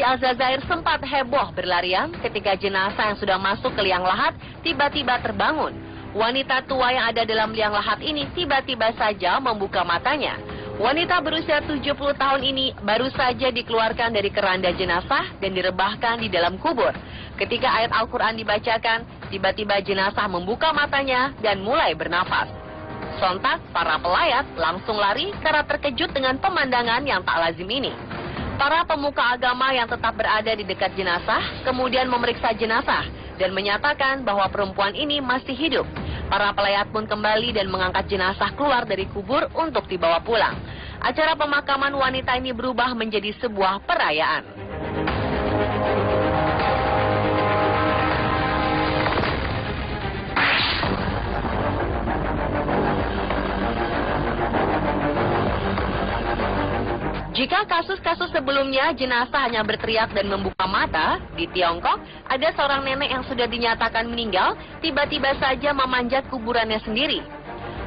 Aljazair sempat heboh berlarian ketika jenazah yang sudah masuk ke liang lahat tiba-tiba terbangun. Wanita tua yang ada dalam liang lahat ini tiba-tiba saja membuka matanya. Wanita berusia 70 tahun ini baru saja dikeluarkan dari keranda jenazah dan direbahkan di dalam kubur. Ketika ayat Al-Quran dibacakan, tiba-tiba jenazah membuka matanya dan mulai bernafas. Sontak, para pelayat langsung lari karena terkejut dengan pemandangan yang tak lazim ini. Para pemuka agama yang tetap berada di dekat jenazah kemudian memeriksa jenazah dan menyatakan bahwa perempuan ini masih hidup. Para pelayat pun kembali dan mengangkat jenazah keluar dari kubur untuk dibawa pulang. Acara pemakaman wanita ini berubah menjadi sebuah perayaan. Jika kasus-kasus sebelumnya jenazah hanya berteriak dan membuka mata, di Tiongkok ada seorang nenek yang sudah dinyatakan meninggal tiba-tiba saja memanjat kuburannya sendiri.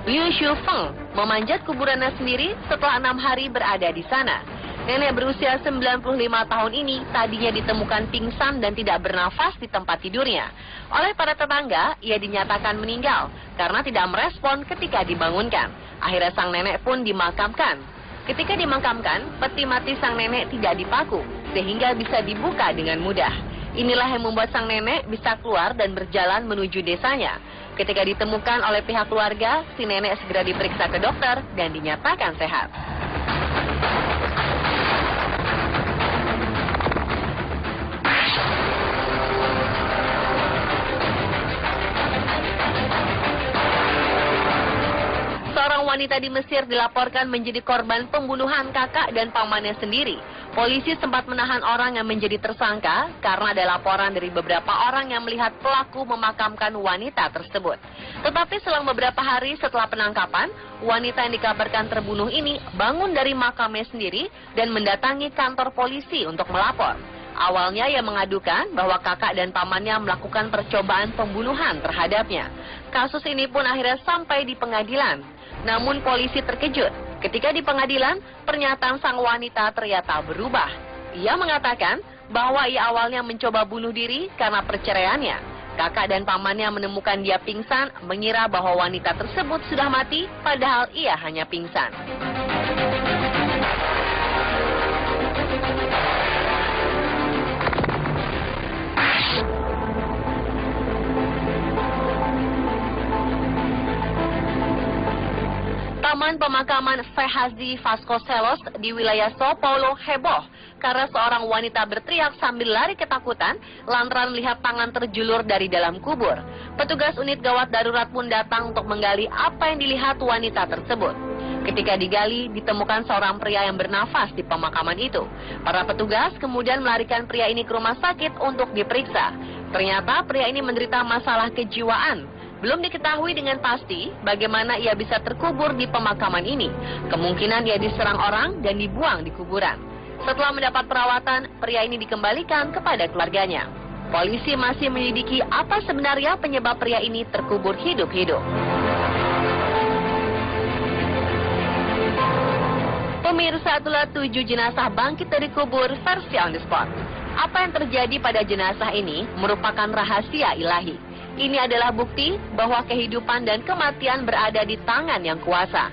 Liu Shufeng memanjat kuburannya sendiri setelah 6 hari berada di sana. Nenek berusia 95 tahun ini tadinya ditemukan pingsan dan tidak bernafas di tempat tidurnya. Oleh para tetangga, ia dinyatakan meninggal karena tidak merespon ketika dibangunkan. Akhirnya sang nenek pun dimakamkan. Ketika dimakamkan, peti mati sang nenek tidak dipaku, sehingga bisa dibuka dengan mudah. Inilah yang membuat sang nenek bisa keluar dan berjalan menuju desanya. Ketika ditemukan oleh pihak keluarga, si nenek segera diperiksa ke dokter dan dinyatakan sehat. Seorang wanita di Mesir dilaporkan menjadi korban pembunuhan kakak dan pamannya sendiri. Polisi sempat menahan orang yang menjadi tersangka karena ada laporan dari beberapa orang yang melihat pelaku memakamkan wanita tersebut. Tetapi selang beberapa hari setelah penangkapan, wanita yang dikabarkan terbunuh ini bangun dari makamnya sendiri dan mendatangi kantor polisi untuk melapor. Awalnya ia mengadukan bahwa kakak dan pamannya melakukan percobaan pembunuhan terhadapnya. Kasus ini pun akhirnya sampai di pengadilan. Namun polisi terkejut ketika di pengadilan pernyataan sang wanita ternyata berubah. Ia mengatakan bahwa ia awalnya mencoba bunuh diri karena perceraiannya. Kakak dan pamannya menemukan dia pingsan, mengira bahwa wanita tersebut sudah mati, padahal ia hanya pingsan. Taman pemakaman Fehazi Vasconcelos di wilayah Sao Paulo heboh karena seorang wanita berteriak sambil lari ketakutan lantaran melihat tangan terjulur dari dalam kubur. Petugas unit gawat darurat pun datang untuk menggali apa yang dilihat wanita tersebut. Ketika digali, ditemukan seorang pria yang bernafas di pemakaman itu. Para petugas kemudian melarikan pria ini ke rumah sakit untuk diperiksa. Ternyata pria ini menderita masalah kejiwaan. Belum diketahui dengan pasti bagaimana ia bisa terkubur di pemakaman ini. Kemungkinan ia diserang orang dan dibuang di kuburan. Setelah mendapat perawatan, pria ini dikembalikan kepada keluarganya. Polisi masih menyelidiki apa sebenarnya penyebab pria ini terkubur hidup-hidup. Pemirsa, itulah 7 jenazah bangkit dari kubur versi on the spot. Apa yang terjadi pada jenazah ini merupakan rahasia ilahi. Ini adalah bukti bahwa kehidupan dan kematian berada di tangan yang kuasa.